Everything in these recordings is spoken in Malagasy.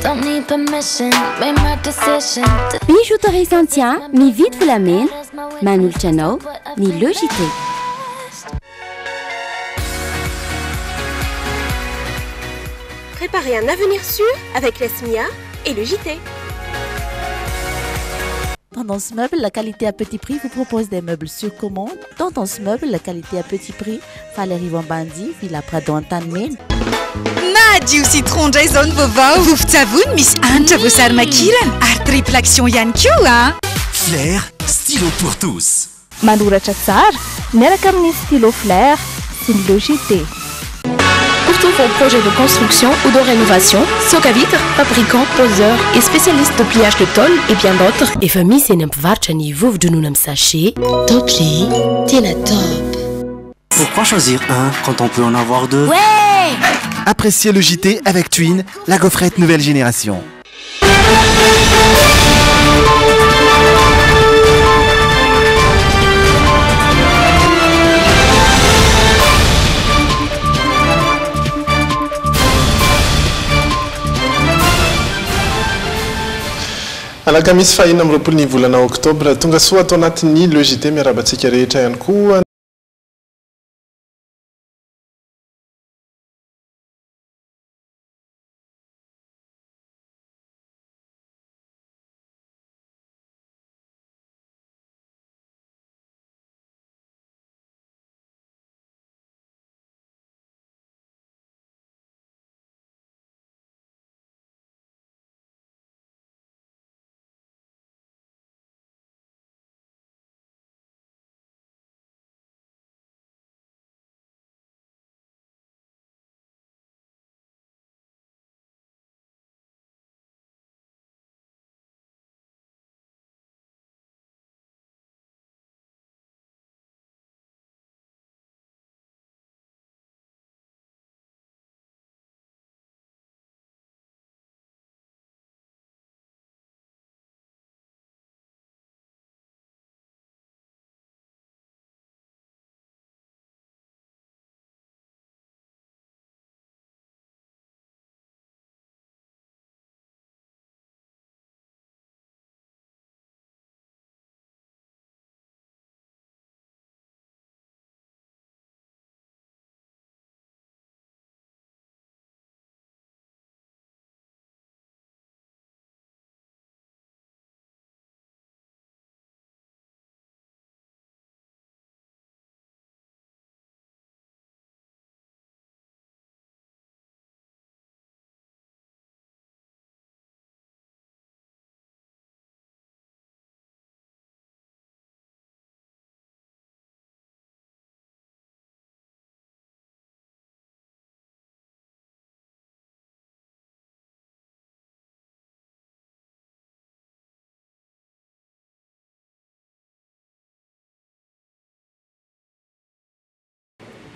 Don't need permission, made my decision. Bijouterie Santia, mividy volamena, manolotra anao ny Logité. Préparez un avenir sûr avec la SMIA et le JT. Tendance Meuble, la qualité à petit prix vous propose des meubles sur commande. Tendance Meuble, la qualité à petit prix. Valérie Vambandi, Villa Prado Antanmen. Madio citron Jason vovao vovontsavony misy hanitra voasary makirana ary triple action ihany koa hein. Flair, stylo pour tous. Manoratra tsara miaraka amin'ny stylo Flair sy ny Logité. Pour tous vos projets de construction ou de rénovation, Socavitre, fabricant, poseur et spécialiste de pliage de tôle et bien d'autres. Et famille c'est nampivarotra ny vovo-dronoina amin'ny sachet. Top Lee, tena top. Pourquoi choisir un quand on peut en avoir deux? Ouais! Appréciez le JT avec Twin, la gaufrette nouvelle génération. Alakamisy fahina amin'ny roapolo ny volana oktobra tonga soa atao anatin'ny Logité miarabantsika rehetra ihany koa.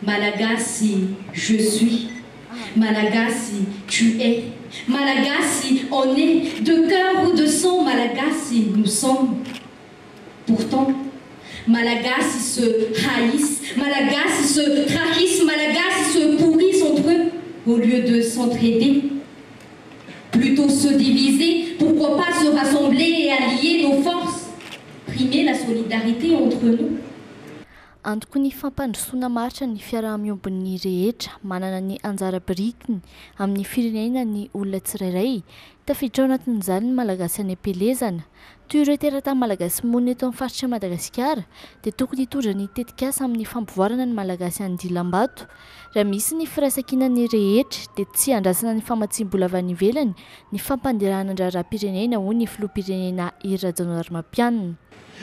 Malagasy, je suis. Malagasy, tu es. Malagasy, on est. De cœur ou de sang, Malagasy, nous sommes. Pourtant, Malagasy se haïssent, Malagasy se trahissent, Malagasy se pourrissent entre eux au lieu de s'entraider. Plutôt se diviser, pourquoi pas se rassembler et allier nos forces. Primer la solidarité entre nous. Antoko ny fampandrosoana maritra ny fiarahamiombon'ny rehetra manana ny anjara birikiny amin'ny firenena ny olona tsirairay tafiditra ao anatin'izany ny malagasy any am-pelezana toy ireo teratany malagasy monina eto amin'ny faritra Madagasikara dia tokony hitondra ny tetikasa amin'ny fampivoarana ny malagasy andilam-bato raha misy ny firaisan-kinan'ny rehetra dia tsy andrasana ny famatsim-bola avy any ivelany ny fampandeharana andraraha-pirenena hoy ny filoham-pirenena Iry Rajaonarimampianina.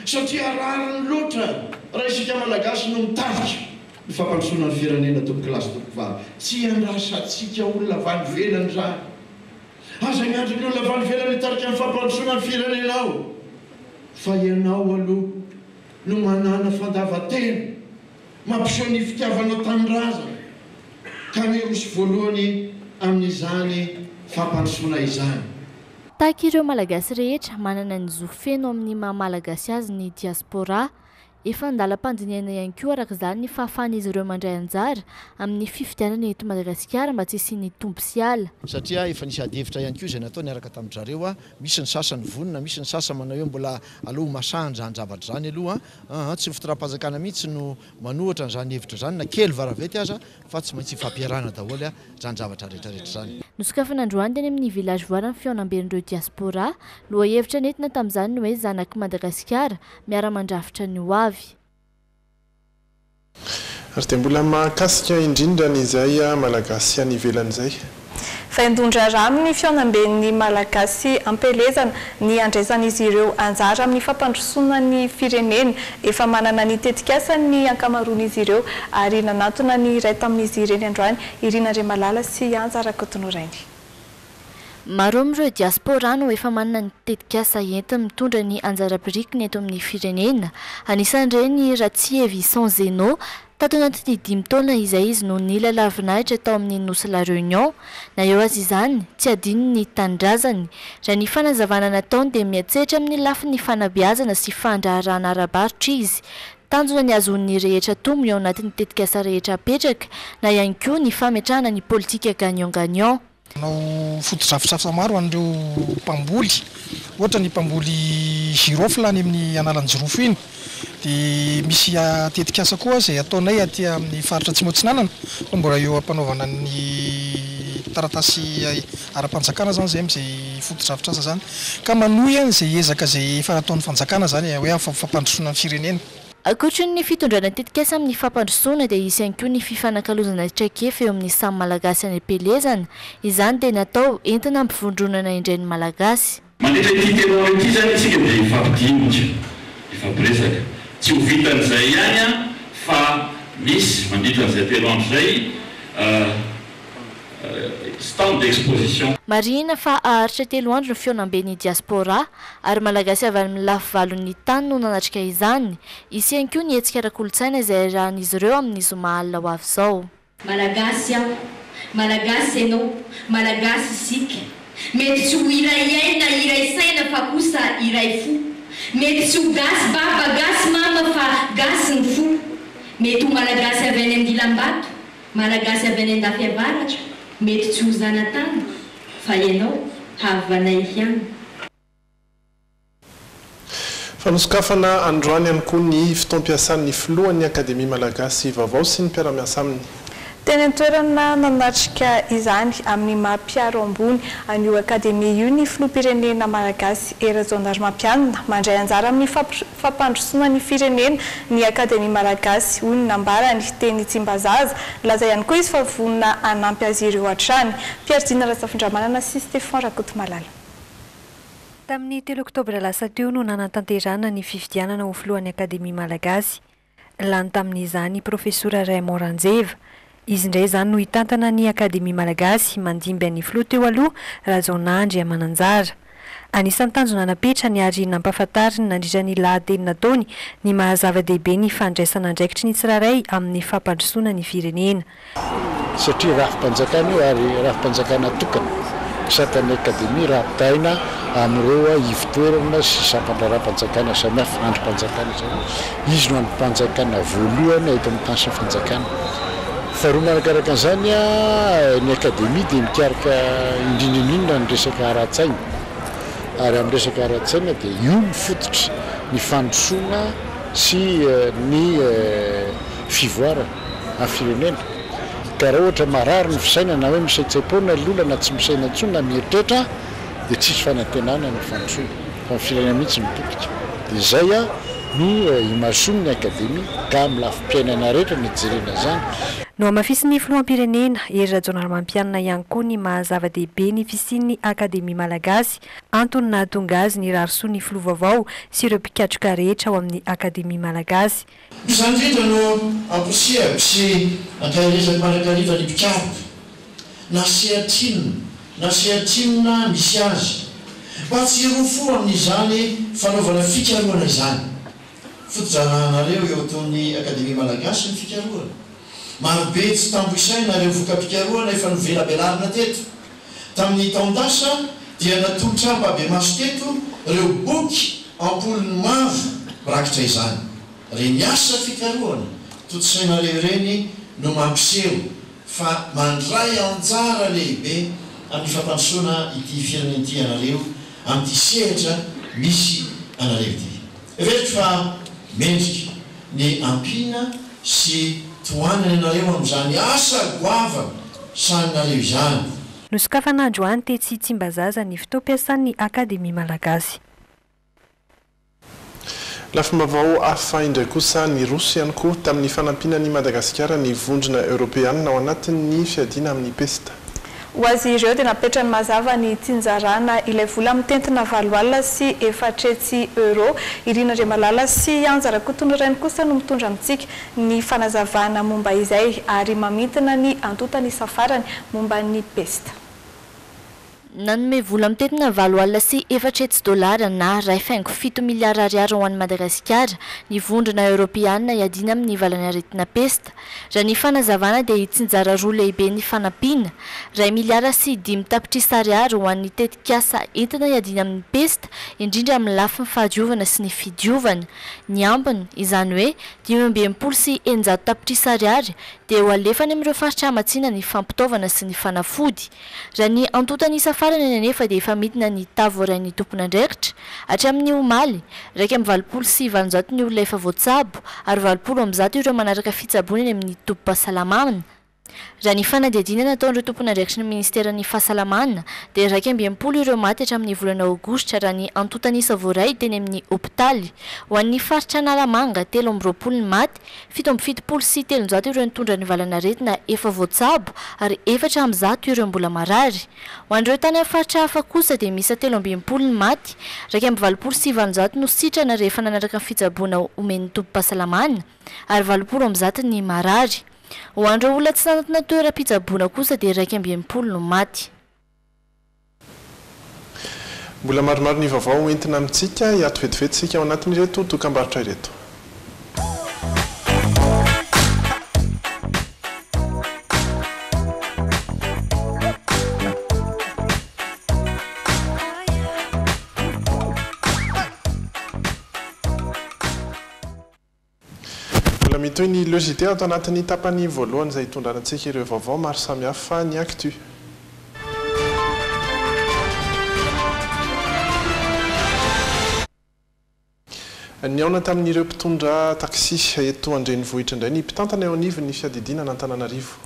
Satria rariny loatra raha isika malagasy no mitafitra ny fampandrosoana ny firenena tompoko lasy tompoko vavy tsy andrasantsika olona avy ivelany zany aza miandry ny olona avy ivelany hitarika ny fampandrosoana ny firenenao fa ianao aloha no manana fandavan-tena mampiseho ny fitiavanao tanindrazana ka mirosy voalohany amin'izany fampandrosoana izany. Tahaka ireo malagasy rehetra manana ny zo feno amin'ny maha malagasy azy ny diaspora efa andalam-pandiniana ihany koa araka izany ny fahafahan'izy ireo mandray anjara amin'ny fifidianana eto Madagasikara mba tsy hisian'ny tombo sy ala. Satria efa nisy adihevitra ihany koa izay natao niaraka tamin-jareo misy ny sasany vonona, misy ny sasany manao hoe mbola aloha masahana zany zavatra zany aloha tsy ny fitara-panjakana mihitsy no manohatra n'izany hevitra zany na kely varavety aza fa tsy maintsy fampiarana daholo zany zavatra rehetrarehetra zany. Nosokafana androany teny amin'ny village voarana fihaonambenin'ireo diaspora loha hevitra nentina tamin'izany no hoe zanaky Madagasikara miara-mandrafitra ny hoavy. Ary dia mbola mahakasika indrindra n'izay malagasy any ivelan'izay. Faindondra rà amin'ny fihaonamben'ny malagasy ampelezana ny andraisan'izy ireo anjara amin'ny fampandrosoana ny firenena efa manana ny tetikasa ny ankamaroan'izy ireo ary nanatona ny iray tamin'izy ireny androany Irina Remalala sy Anjara Kotonorainy. Maro amin'ireo diaspora no efa manana ny tetikasa entina mitondra ny anjara birikiny eto amin'ny firenena. Anisan'ireny Ratsievi Sanzeno tato anatin'ny 5 taona izay izy no nila lavinahitra tao amin'ny Nosy la Réunion na eo azy izany tsy adino ny tandrazany raha ny fanazavana nataony dia miatsetra amin'ny lafin'ny fanabeazana sy fandraharana arabaritra izy. Tanjona ny azon'ny rehetra tombo eo anatin'ny tetikasa rehetra apetraka na ihany koa ny fametrahana ny politika gagnant-gagnant. Nao foto-drafitrafitra maro an'ireo mpamboly, ohatra ny mpamboly girofle any amin'ny analan-jirofo iny, dia misy tetikasa koa izay ataonay aty amin'ny faritra Tsimotsinanana fa mbola eo ampanaovana ny taratasy ara-panjakana zany izay amin'izay foto-drafitrasa zany ka manohy izay ezaka izay efa nataon'ny fanjakana zany hoe fampandrosoana ny firenena. Ankoatra ny fitondrana tetikasa amin'ny fampandrosoana dia isy ihany koa ny fifanakalozana traikefa eo amin'ny samy malagasy any am-pelezana. Izany dia natao entina ampivondronana indray ny malagasy. Mandritra ity telo ity zany isika dia ifampidinika, ifampiresaka. Tsy ho vitan'izay ihany fa misy mandritra an'izay telo andro izay stand d'exposition. Marina fa aharitra 3 andro no fihaonamben'ny diaspora ary malagasy avy amin'ny lafy valon'ny tany no nanatrika izany. Isy ihany koa ny hetsika ara-kolontsaina izay rahan'izy ireo amin'ny zoma alina ho avy izao. Malagasy aho, malagasy ianao, malagasy isika. Mety tsy ho iray aina na iray saina fa kosa iray fo. Mety tsy ho gasy baba gasy mama fa gasy ny fo. Mety ho malagasy avy any Andilam-bato, malagasy avy any Andafiavaratra. Mety tsy ho zanatany fa ianao havanay ihany. Fanosokafana androany ihany koa ny fotoam-piasan'ny filohan'ny Akademia Malagasy vaovao sy ny mpiara-miasa aminy. Teny an-toerana nanatrika izany amin'ny maha-piaro ambony an'io akademia io ny filoham-pirenena malagasy Erazondary Mampianina mandray anjara amin'ny fampandrosoana ny firenena ny akademia malagasy hoy ny nambara ny teny Tsimbazaza laza ihany koa izy fa vonona anampy azy ireo hatrany. Piardina Ratsafindramanana sy Stéphane Rakotomalala. Tamin'ny 3 oktobra lasa teo no nanatanterana ny fifidianana ho filohan'ny akademia malagasy. Lany tamin'izany profesora Raymond Ranjeva. Izy indray zany no hitantana ny akademia malagasy mandimby an'ny filoha teo aloha Razonandry Amananjara. Anisan'ny tanjona napetra ny ary nampahafantariny nandritra ny lahateny nataony ny mahazava-dehibe ny fandraisana andraikitry ny tsiraray amin'ny fampandrosoana ny firenena. Satria rafim-panjakana io ary rafim-panjakana tokana satan'ny akademia raha-pitaina amin'ireo ivitoerana sy sampandraram-panjakana samihafa androm-panjakana zany. Izy no androm-panjakana voalohany eto amin'ny tany sy fanjakana. Faharoa manakaraka an'izany ny akademia dia mikaraka indrindrindrindra ny resaka ara-tsaina ary amin'ny resaka ara-tsaina dia io mifototra ny fandrosoana sy ny fivoarana amin'ny firenena. Ka raha ohatra marary ny fisaina na hoe misaitsaim-poana lola na tsy misaina intsony na mieritreritra dia tsisy fanantenana ny fandrosoana fa ny firenena mihitsy mitokitra. Dia izay no imasomy ny akademia ka amin'ny lafim-piainana rehetra ny jerena zany. No amafisin'ny filoham-pirenena Hery Rajaonary Mampianina ihany koa ny mahazava-dehibe ny fisian'ny akademia malagasy antony nahatonga azy ny rarisoa ny filoha vaovao sy ireo mpikatroka rehetra ao amin'ny akademia malagasy. Izany indrindra no amposihako sy ankahirezaky manakariva ny mpikaroka na sehatrinona misy azy mba tsy irofo amin'izany fanaovana fikaroana izany. Fotojanareo eo ataon'ny akademia malagasy ny fikaroana. Marobe tsy tamboisaina reo voka-pikaroana efa novelabelarina teto. Tamin'ny taondasa dia natolotra mbabe maso teto reo boky ampolony mavo rakitra izany. reny asa fikarohana totosainareo reny no mampiseho fa mandray anjara lehibe amin'ny fampandrosoana ity firenen'ity anareo amin'ity sehatra misy anareo ity everetry fa mendrika ny ampina sy toanana anareo amin'izany asa goava sanareo izany. Nosokafana androany tetsy Tsimbazaza ny fotoam-piasan'ny Akademia Malagasy. Lafim-baovao hafa indray kosa ny Rosia ihany koa tamin'ny fanampinan'ny Madagasikara ny vondrona Europeanina ao anatin'ny fiadiana amin'ny pesta. Ho azy ireo dia napetrany mazava ny tsinjarana ilay vola mitentina 7 alina sy 400 euro Irina Andriamalala sy Anjara Kotonirainy kosa no mitondra amintsika ny fanazavana momba izay ary mamintana ny antotany safarany momba ny pesta. Nanome vola mitentina 7 alina sy 400 dollara na ray faingo 7 miliara ariary ho an'ny Madagasikara ny vondrona Europeanina iadina amin'ny valany aretina pesta. Raha ny fanazavana dia hitsinjara roa lehibe ny fanampiana, 2 miliara sy 5 tapitrisa ariary ho an'ny tetikasa entina iadina amin'ny pesta, indrindra amin'ny lafiny fahadiovana sy ny fidiovana. Ny ambiny, izany hoe 520 sy 900 tapitrisa ariary dia ho alefany amin'ireo faritra amatsiana ny fampitaovana sy ny fanafody. Raha ny antotany safarany nefa dia efa midina ny tavo iray ny tompon'andraikitra hatramin'ny omaly 120 sy 700 ny olona efa voatsabo ary 20 ireo manaraka fitsabonany amin'ny tompo-pahasalamana. Raha ny fanadihadiana nataon'ireo tompon'andraikitra ny ministeran'ny fahasalamana dia 120 ireo maty hatramin'ny volana aogositra raha ny antotany isa voaray teny amin'ny hopitaly. Ho an'ny faritra Analamanga 320 ny maty, 77 sy 300 ireo nitondra ny valana aretina efa voatsabo ary 400 ireo mbola marary. Ho an'ireo tany amin'ny faritra hafa kosa dia misy 320 ny maty, 120 sy 700 no sitrana rehefa nanaraka ny fitsaboana omen'ny tompo-pahasalamana ary 20 ny marary. Ho an'ireo olona tsy nanatina toeram-pitsaboana kosa dia 120 no maty. Mbola maromaro ny vaovao entina amintsika hiato vetivety ao anatin'ireto dokam-barotra ireto. Mitoy ny logité ato anatin'ny tapany voalohany izay hitondranantsika ireo vaovao maro samihafa ny actu. Ny aona tamin'ireo mpitondra taxi eto andrenivohitra indray ny mpitantana eo anivon'ny fiadidinana Antananarivo.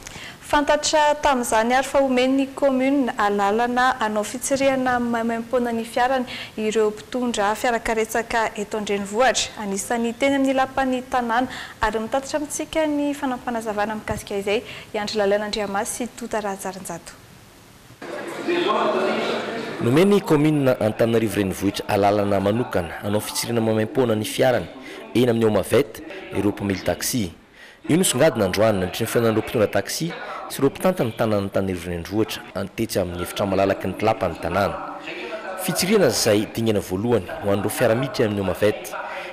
Fantatra tamin'izany ary fa omen'ny commune alalana anao fitsirihana maimaim-poana ny fiarany ireo mpitondra fiarakaretsaka eto andrenivohitra. Anisan'ny teny amin'ny lapan'ny tanàna ary mitatitra amintsika ny fanampanazavana mikasika izay Andry Lalàn'Andriamasy sy Tota Rajarinjato. Nomeny commune Antananarivo renivohitra alalana manokana anao fitsirihana maimaim-poana ny fiarany eny amin'ny Omavety ireo mpamily taxi. Io nosongadina androany nandritra ny fiainan'ireo mpitondra taxi sy ireo mpitantana ny tanàna Antananarivo renivohitra antetsy amin'ny efitra malalaky ny tlapany tanàna. Fitsirihana izay dingana voalohany ho an'ireo fiara miditra amin'ny Omavety.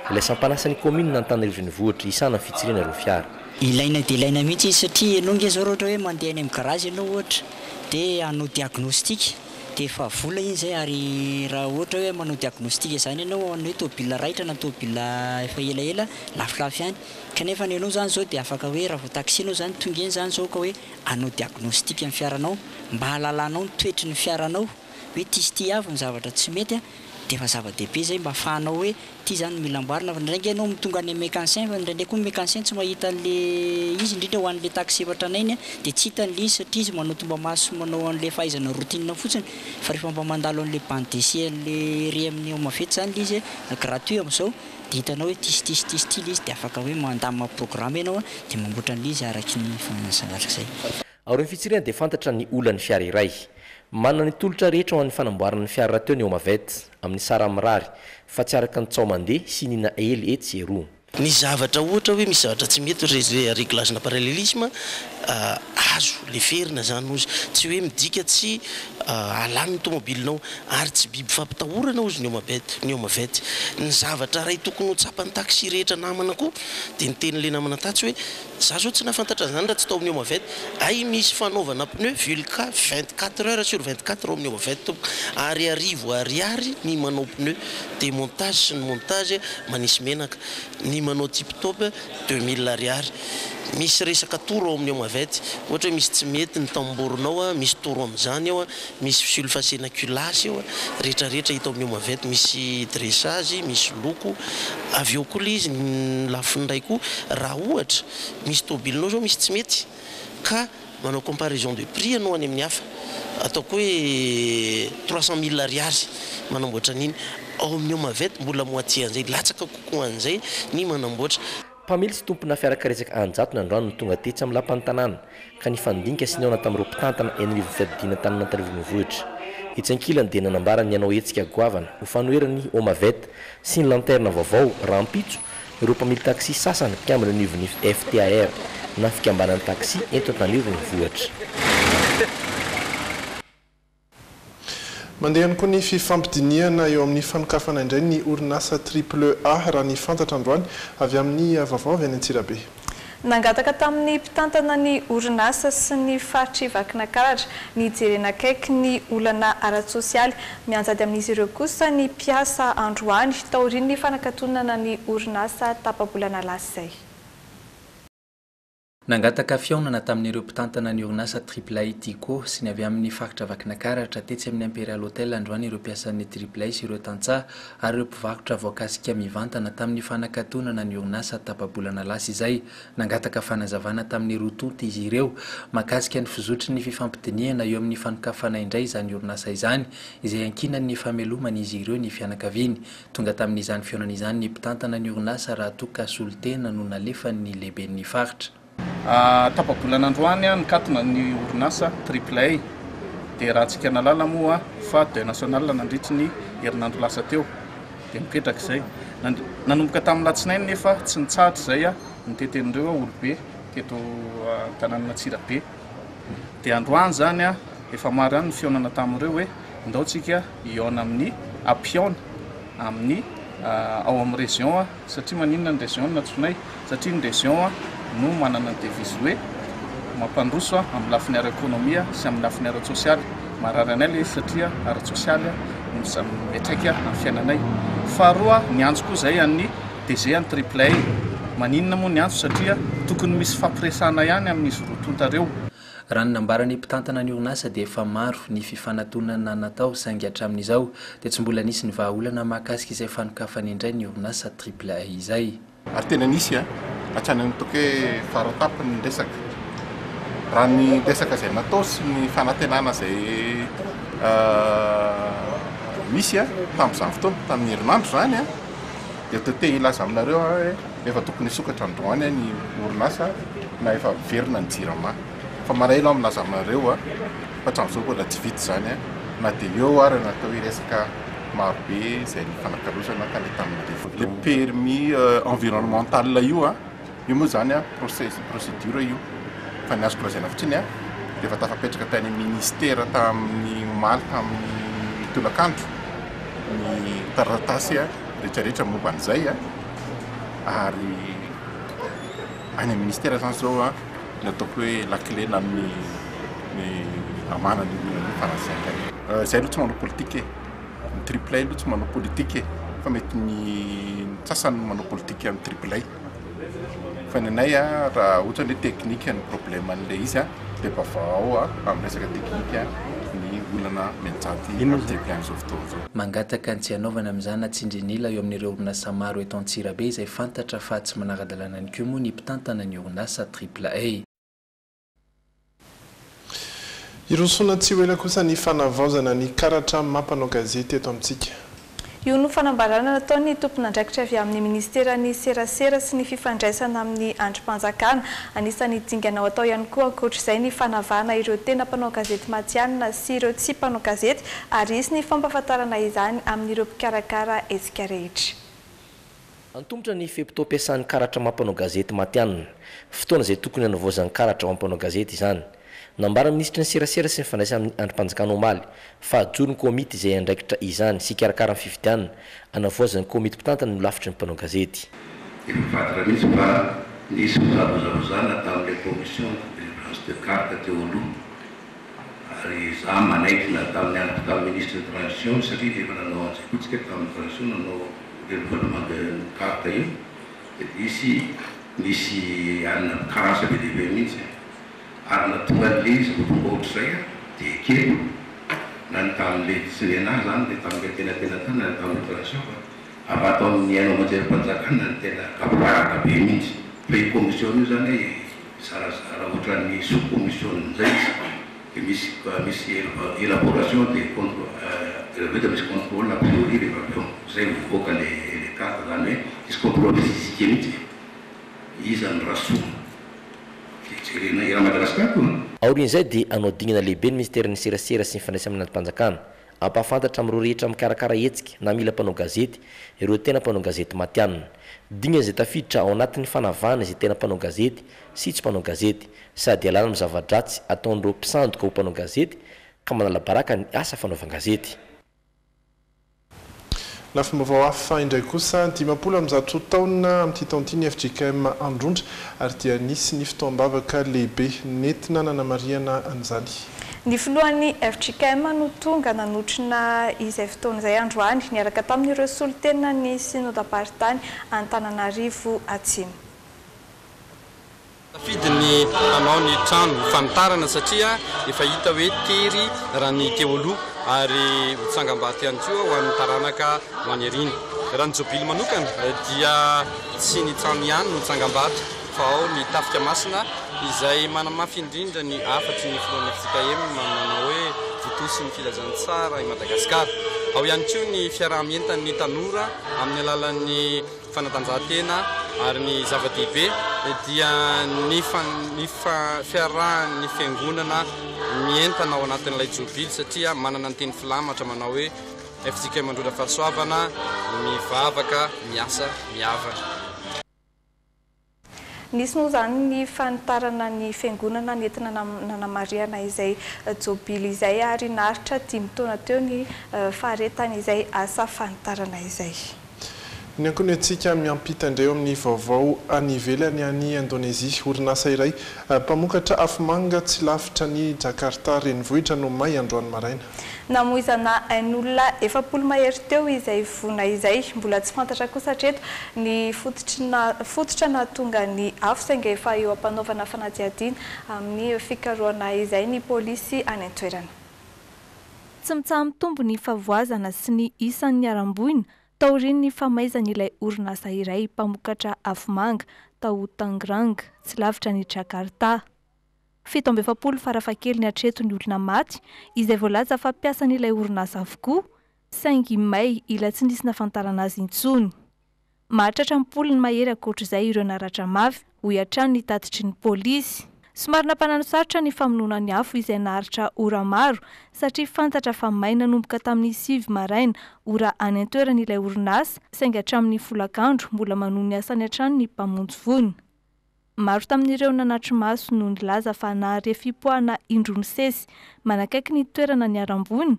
Ilay sampanasan'ny commune Antananarivo renivohitra isana fitsirihana ireo fiara. Ilaina dia ilaina mihitsy izy satria ianao nge zao ohatra hoe mandeha any amin'ny garage ianao ohatra dia hanao diagnostika dia efa vola iny izay ary raha ohatra hoe manao diagnostika izany ianao hoe tôbila raitra na tôbila efa elaela lafolafo ihany kanefa ianao zany zao dia afaka hoe raha vao taxi ianao zany tonga eny zany zao ka hoe hanao diagnostika amin'ny fiaranao mba halalanao ny toetry ny fiaranao hoe tisy avy ny zavatra tsy mety dia efa zava-dehibe zay mba ahafahanao hoe ty zany mila amboarina fa ndraingy ianao mitonga any mécanicien fa ndraindray koa mécanicien tsy mahita an'le izy indrindra ho an'le taxi efatra anainy dia tsy hitan'le izy satria izy manao tomba maso manao an'le fahaizana routine fotsiny fa rehefa mba mandalo an'le bandesi an'le ry amin'ny Omavety zany le izy gratuit amin'izao dia hitanao hoe tisy style izy dia afaka hoe mandamina programme ianao dia mamboatra an'le izy araky ny fanazavatra izay. Ao ireny fitsirihana dia fantatra ny olana fiara iray. Manana ny tolotra rehetra ho an'ny fanamboarana ny fiara teo ny Omavety amin'ny sara mirary fa tsy araka ny tsao mandeha sy nina ely etsy eroa. Ny zavatra ohatra hoe misy zavatra tsy mety réglage-na parallélisme azo le ferina zany ozy tsy hoe midika tsy alany ny tomobilinao ary tsy biby fampitahorana ozy ny Omavety ny zavatra ray tokony ho tsapany taxi rehetra namana koa dia nitenyle namana tatsy hoe za zao tsy nafantatra zany raha tsy tao amin'ny Omavety ay misy fanaovana pneu vulka 24 heures sur 24 ao amin'ny Omavety ary arivo ariary ny manao pneu dia montage sy ny montage manisy menaka ny manao tip-top 2000 ariary misy resaka toro ao amin'ny ao mavety ohatra hoe misy tsy mety ny tamborinao a misy toro amin'izany ao a misy sulfacena culasy ao a rehetrarehetra hita ao amin'ny ao mavety misy dressage misy loko avy eo koa izy ny lafiny ray koa raha ohatra misy tobilinao zao misy tsy mety ka manao comparaison de prix anao any amin'ny hafa ataoko hoe 300 000 ariary manamboatra an'iny ao amin'ny ao mavety mbola moitié an'izay latsaka kokoa an'izay ny manamboatra mpamily sy tompona fiarakaretsaka anjatona androany no tonga tetsy amin'ny lapan'ny tanàna ka ny fandinika sy niaona tamin'ireo mpitantana enrivo fiadidiana tanana Antananarivovohitra hitsankilany dia nanambarany ianao hetsika goavana ho fanoherany Omaveta sy ny lanterna vaovao rahampitso ireo mpamily taxi sasany mpiambina anivon'ny FTAR na fikambanany taxi eto Antananarivovohitra. Mandeha koa ny fifampidiniana eo amin'ny fanokafana indray ny orinasa AAA raha ny fantatra androany avy amin'ny vaovao avy any Antsirabe. Nangataka tamin'ny mpitantana ny orinasa sy ny faritry vakina karatra ny jerena akaiky ny olana ara-tsosialy mianjady amin'izy ireo kosa ny mpiasa androany taorian'ny fanakatonana ny orinasa tapabolana lasy izay. Nangataka fiaonana tamin'ireo mpitantana ny orinasa AAA Tico sy ny avy amin'ny faritra vakina karatra tetsy amin'ny Imperial Hotel androany ireo mpiasan'ny AAA sy ireo tantsaha ary ireo mpivarotra voakasika mivantana tamin'ny fanakatonana ny orinasa tapabolana lasy izay. Nangataka fanazavana tamin'ny rotonty izy ireo makasika ny fizotry ny fifampidiniana eo amin'ny fanokafana indray izany orinasa izany izay ankinany ny famelomany izy ireo ny fianakaviany. Tonga tamin'izany fiaonana izany ny mpitantana ny orinasa raha toka solitena no nalefany lehiben'ny faritra. Tapabolana androany nikatona ny orinasa AAA dia raha tsika nalala moa fa deuil national nandritry ny herinandro lasa teo dia mipetraka izay nanomboka tamin'ny latsinainy nefa tsy nitsahatra izay niteten'ireo olobe teto tanàna Antsirabe dia androany zany efa maro ihany ny fiaonana tamin'ireo hoe ndao tsika hiaona amin'ny ampiaona amin'ny ao amin'ny région satria maninona ny région natsonay satria ny région no manana ny devise hoe mampandroso amin'ny lafiny ara-ekônomia sy amin'ny lafiny ara-tsosialy marary anay le satria ara-tsosialy mipetraka amin'ny fiainanay. Faharoa ny antso koa izay amin'ny DG any AAA maninona moa ny antso satria tokony misy fampiresana ihany amin'izy rotontareo. Raha ny nambarany mpitantana ny orinasa dia efa maro ny fifanantonana natao saingy hatramin'izao dia tsy mbola nisy ny vahaolana mahakasika izay fanokafany indray ny orinasa AAA izay. Ary tena nisy hatrany toka hoe faratapany ny resaka raha ny resaka izay natao sy ny fanantenana izay misy tamin'izany fotoana tamin'ny herinandro zany dia te ilaza aminareo hoe efa tokony sokatra androany ny orinasa na efa verina ny jirama fa marailo amin'azy aminareo fa hatramin'izao mbola tsy vita zany na dia eo ary natao resaka marobe izay ny fanakarosana ka ny tamin'ny le permis environnemental io moa zany procédure io fa ny azoko lazaina fotsiny dia efa tafapetraka tany ministère tamin'ny omaly tamin'ny tolakandro ny taratasy rehetrarehetra momba an'izay ary any ministère zany zao ny ataoko hoe la clé na ny amanany fanazaina izay aloha tsy manao politique ny AAA aloha tsy manao politique fa mety ny sasany manao politique amin'ny AAA fa ny anay raha ohatra hoe teknika ny problème an'le izy dia bavao amin'ny resaka teknika ny olana menjady amin'ny AAA zao fotoana zao. Mangataka ny tsy hanaovana amin'izany atsindrinila eo amin'ireo orinasa maro eto Antsirabe izay fantatra fa tsy manara-dalàna ny koa moa ny mpitantana ny orinasa AAA. Irosona tsy ho ela kosa ny fanavaozana ny karatra mampanao gazety eto amintsika. Io no fanambarana nataony tompon'andraikitra avy amin'ny ministera ny serasera sy ny fifandraisana amin'ny andrim-panjakana anisan'ny dinganao atao ihany koa ankoatr'izay ny fanavana ireo tena mpanao gazety matianina sy ireo tsy mpanao gazety ary isy ny fampahafantarana izany amin'ireo mpikarakara hetsika rehetra. Antombotra ny fepito-piasan'ny karatra mampanao gazety matianina fotoana izay tokony hanavaozan'ny karatra mampanao gazety izany. Nambara ministra ny serasera sy ny fandraisana amin'ny andrim-panjakana omaly fa ajoro ny komity izay andraikitra izany sy karakara ny fifidianana hanavaozan'ny komity mpitantana no lafitry ny mpanao gazety. Efa nisy fa nisy fizavozavozana tamin'ilay commission de délivrance de carte teo aloha ary za manaikina tamin'ny ministre de transition satria efa nanao antsika tamin'ny transition nanao développement de carte io misy anina karasa be lehibe mihitsy ary natonga le izy tonga ohatr'izay dia kely na ny tamin'le tsy lenahy zany le tamin'le tenatena tany na tamin'le opération fa avy atao amin'ny ainao manjerim-panjakana ny tena kaparaka be mihitsy fa i commission io zany zarazara ohatran'ny sous commission zay dia misy élaboration de veta misy contrôle a priori rehefa aveo zay mivoaka le carte zany hoe misy contrôle physique mihitsy izany rasoa jerena ira Madagasikara koa aorian'izay dia anao dignina lehibe ny ministère ny serasera sy ny fandraisana amin'ny mpanjakana ampahafantatra amin'ireo rehetra mikarakara hetsika na mila mpanao gazety ireo tena mpanao gazety matianina dignina izay tafiditra ao anatin'ny fanavana izay tena mpanao gazety sy tsy mpanao gazety sady alana amin'ny zava-dratsy ataon'ireo mpisandoka ho mpanao gazety ka manala baraka ny asa fanaovan-gazety. Lafim-baovao hafa indray kosa 10 taona amin'ity taon'ity ny FJKM androndra ary dia nisy ny fitoam-bavaka lehibe nentina nanamariana an'izany. Ny filohan'ny FJKM no tonga nanotrina izay fotoana izay androany niaraka tamin'ireo solitena ny synodam-paritany Antananarivo Atsimo. Safidy ny hanao ny trano fanitarana satria efa hita hoe tery raha ny teo aloha ary tsangam-baty ihany koa ho an'ny taranaka ho any ariny. Raha ny jobily manokana dia tsy ny trano ihany no tsangam-baty fa ao ny tafika masina izay manamafy indrindra ny afatry ny filohan'ny FJKM manao hoe votosi ny filazantsara i Madagasikara. Ao ihany koa ny fiarahamientan'ny tanora amin'ny alalan'ny fanatanjahantena ary ny zava-dehibe dia ny fiarahan'ny fiangonana mientana ao anatin'ilay jobily satria manana ny teny filamatra manao hoe FJKM androndra fahasoavana mivavaka miasa miavana. Nisy moa zany ny fanitarana ny fiangonana nentina nanamariana izay jobily izay ary naritra 10 taona teo ny faharetany izay asa fanitarana izay. Ny ankonetsika miampita indray amin'ny vaovao any ivelany any Indonezia orinasa iray mpamokatra afomanga tsy lavitra ny Jakarta renivohitra no may androany maraina. Namoizana ain'olona 700 mahery teo izay vona izay mbola tsy fantatra kosa hatreto ny fototra nahatonga ny afo sainga efa eo ampanaovana fanadihadiana amin'ny fikarohana izay ny polisy any an-toerana. Tsy mitsaha-mitombo ny favoazana sy ny isan'ny aram-boina taoriny ny famaizana ilay orinasa iray mpamokatra afomanga tao Tangerang tsy lavitra ny Jakarta. 770 farafakely ny hatreto ny olona maty izay voalaza fa mpiasan'ilay orinasa avokoa saingy may ila tsy nisy nafantarana azy intsony. Mahatratra 10 mahery ankoatr'izay ireo naratra mafy ho hatrany ny tatitry ny polisy. Somary nampananosarotra ny famonoana ny afo izay naharitra ora maro satria fantatra fa may nanomboka tamin'ny 7 maraina ora any an-toeran'ilay orinasa saingy hatramin'ny folakandro mbola manohy ny asany hatrany ny mpamonjy vono. Maro tamin'ireo nanatry maso no nilaza fa nahare fipoahana indrony sesy manakaiky ny toerana ny arambony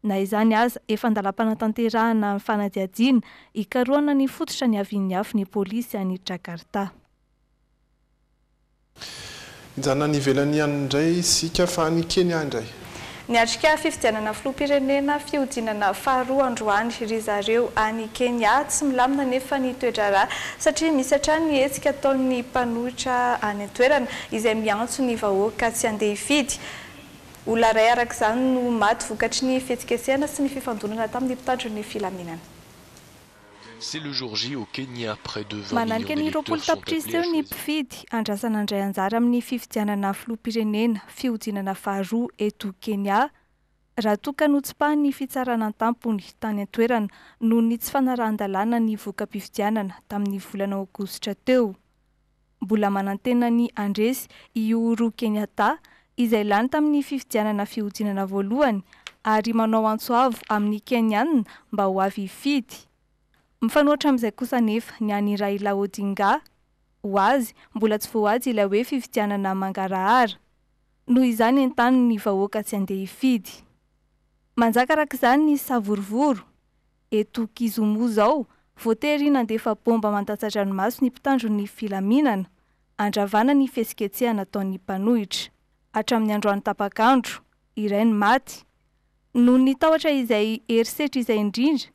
na izany aza efa andalam-panatanterahana fanadihadiana ikarohana ny fototra ny avian'ny afo ny polisy any Jakarta. Izana ny ivelany andray isika fa ny Kenya indray. Niatrika fifidianana filoham-pirenena fihodinana faharoa androany ry zareo any Kenya tsy milamina nefa ny toedrarà satria misy hatrany ny hetsika ataon'ny mpanohitra any an-toerana izay miantso ny vahoaka tsy handeha hifidy. Olona iray araka izany no maty vokatry ny fihetsiketsehana sy ny fifandonana tamin'ny mpitandron'ny filaminana. C'est le jour J au Kenya, près de 20 Mananika ny roapolo tapitrisa eo ny mpifidy andrasana andray anjara amin'ny fifidianana filoham-pirenena fihodinana faharoa eto Kenya. Raha toka notsipahany ny fitsarana tampony tany an-toerana noho ny tsy fanarahan-dalàna ny voka-pifidianana tamin'ny volana aogositra teo. Mbola manantena ny Andresy Uhuru Kenyatta izay lany tamin'ny fifidianana fihodinana voalohany ary manao antsoavo amin'ny Kenyanina mba ho avy hifidy. Mifanohitra amin'izay kosa nefa ny any Raila Odinga ho azy mbola tsy voahaja ilay hoe fifidianana mangarahara noho izany entany ny vahoaka tsy handeha hifidy. Manjaka arak'izany ny savorovoro eto Kisumu zao voatery nandefa bomba mandatsa-dranomaso ny mpitandron'ny filaminana andravana ny fihetsiketsehana ataon'ny mpanohitra. Hatramin'ny androany tapakandro iray ny maty noho ny tahotra izay herisetra izay indrindra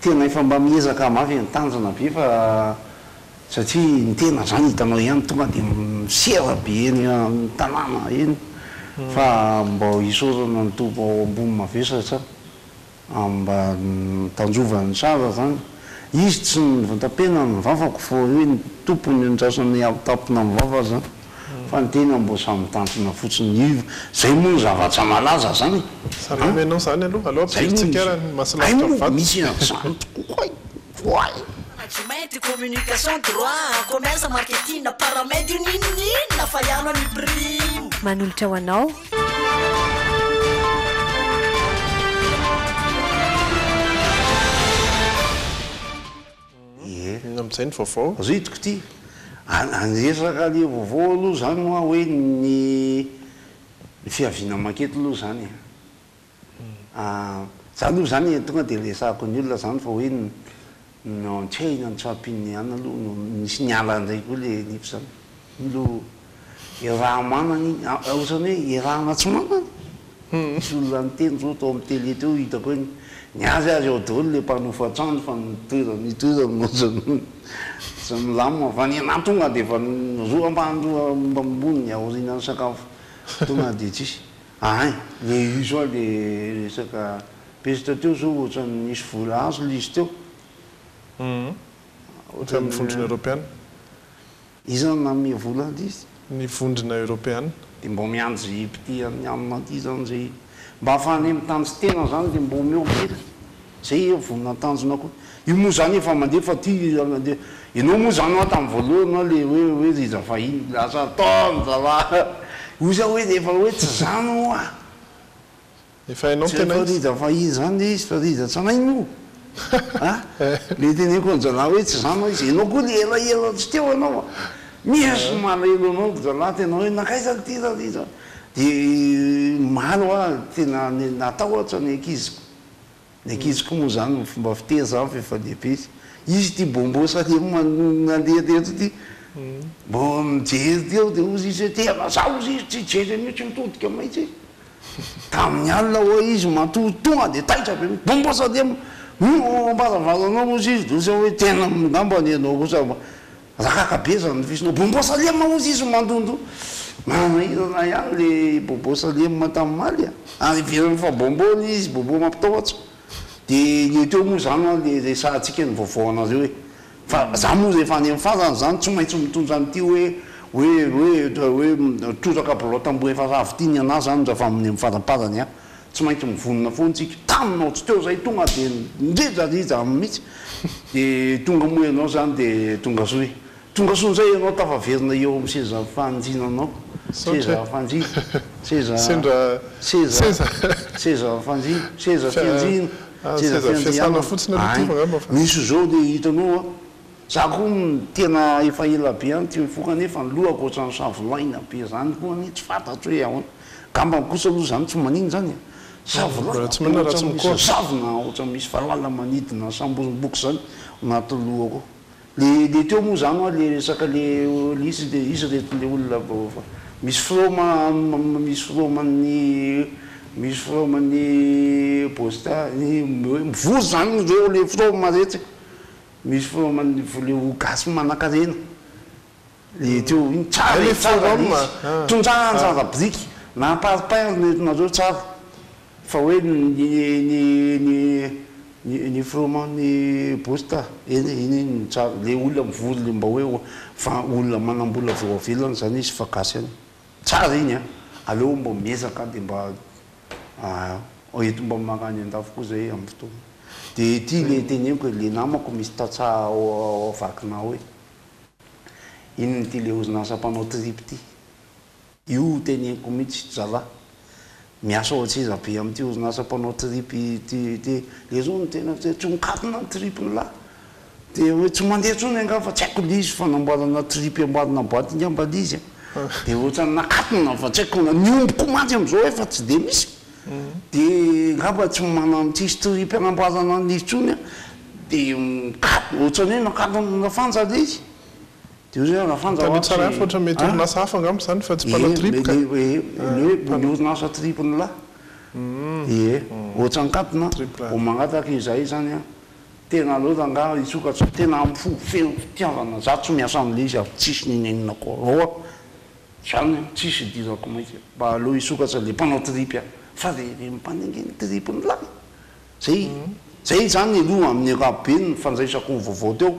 tena efa mba miezaka mafy nitanjana be fa satria ny tena zany hitanao ihany tonga dia misera be eny ny tanàna eny fa mba isorana ny topo ao ambony mavesatra mba tanjovany tsara zany izy tsy nyvatapena ny vavako fo hoe ny tompony ndrasany tapona ny vava zany fa ny tena mbo samy tanjona fotsiny ivo zay moa ny zavatra malaza zany sarenao zany aloha aloha ampidiritsika ny mahasalavitra mivato misy zany tokoa Management, communication, droit, commerce, marketing, paramètres, ninina fa ihany ny prime. Manolotra ho anao. Amin'izay ny vaovao. Azo hitako ty. Anesaka le vaovao aloha zany moa hoe ny fiaviana mankety aloha zany. Za aloha zany tonga dia lesahako ny olona zany fa hoe no tsy hay na tsapiny ihany aloha misy niala indray koa le nify zany lo raha manany ohatrany hoe irahana tsy manany misy olona nyteny zao tao amin'ny télé teo hitako hoe niazy azy ao daholo le mpanofa trano fa nitoerany tsy milamina fa ny ana tonga dia fa roa ambambony ny aoriana ny sakafo tonga dia tsisy le iso a le resaka pesitra teo zao ohatrany nisy vola azo le izy teo ohatra amin'ny vondrona europeana izany name vola ady izy ny vondrona europeana dia mbo mianjy pity amin'ny amina aty zany zay mba ahafahany mitanjy tena zany dia mbo meo kely zay vonina tanjona koa io moa zany efa mandeha fa ty ianao moa zany ao tamin'ny voalohana le hoe riza fahiny lasa taony zalahy oza hoe efa hoe tsy zany oa efa hainao tena fa riza fahiny zany izy fa riza tsanaino le teneko anjalahy hoe tsy zany izy ianao koa le elaela tsy teo anao miheso malahelo anao zalahy tena hoe nakaizany ty riza dia malo a tena natao ohatra ny ankiziko ny ankiziko moa zany fomba fiteza efa lehibe izy ty bombo salema nandeha teto ty mbo mijery teo dia ozy izy tena za ozy izy tsy jery anio tsy mitodika mahitsy tamin'ny alina hoa izy matotonga dia taitra be bombo salema mbaravazanao ozy izy dosa hoe tena ngambany anao kosa rakaka be zany visinao bombo salema ozy izy mandondo manahirana ihany le bobo salema tamin'ny maly ary iverany fa bombony izy bobo mampitahotra dia ny teo moa zany le sahatsika ny vaovao anareo hoe fa za moa rehefa any amin'ny fazany zany tsy maintsy mitondra an'ity hoe trotraka bolota-tamboa efa ravy ty ny anazy zany rafa amin'ny amin'ny faraparany tsy maintsy mivonona foantsika taminao tsy teo zay tonga dia nirejariza amin'ny mihitsy dia tonga moa ianao zany dia tonga soa tonga soa zay ianao tafaverina eo amin'ny seza fanjinanao seza fanjina seza fanjina seza fianjina fiasana fotsiny misy zao le hitanao za koa tena efa ela be any ty foka nefa ny lohako ohatrany savolaina be zany koa ny tsy fantatro hoe ahoana gamba kosa aloha zany tsy manino zany savona ohatra misy falala manidina samboromboky zany anaty lohako le teo moa zany a le resaka le izy reto le olona misy fromany posta mivory zany reo le froma rehetra misy fromany le gasy manakarena le teo iny tsara tondrahany tsara briky na pariparinareo tsara fa hoe ny fromany posta iny tsara le olona mivory le mba hoe fa olona manambola vao avelany zany izy fa gasy any tsara iny aleo mba miezaka dia mba eto mba magnany andafo koa zay amin'ny fotoana dia ty le teneko le namako misy tatsa ao vakina hoe iny ty le ozinasa mpanao tripy ty io teneko mihitsy zalahy miasa ohatseza be amin'ity ozinasa mpanao tripy ty le zao no tena tsy mikatona ny tripy ny lahy dia hoe tsy mandeha tsony anga fa tsy haiko le izy fanamboarana tripy amboarina boaty ingamba le izy dia ohatrany nakatona fa tsy haiko niomboko mantsy am'izao efa tsy dia misy dia ngamba tsy manano tsisy tripy anamboarana n'izy tsony dia ohatrany hoe nakatona rafanja le izy dia ozy rafanjatsara hafa ohatra mety orinasa hafa angamba zany fa tsy mpanao tripy ny orinasa tripy ny lahy ohatra ny katona o magnataka izay zany tena loatra nga isokatra tena amfo feno fitiavana za tsy miasa amin'le izy tsisy ninenina koroa zany tsisy dirako maitsy mba aloha isokatra le mpanao tripy fa re mpanengeny tripy ny lany zay zany aloha amin'ny ankapobeny ny fandraisako ny vaovao teo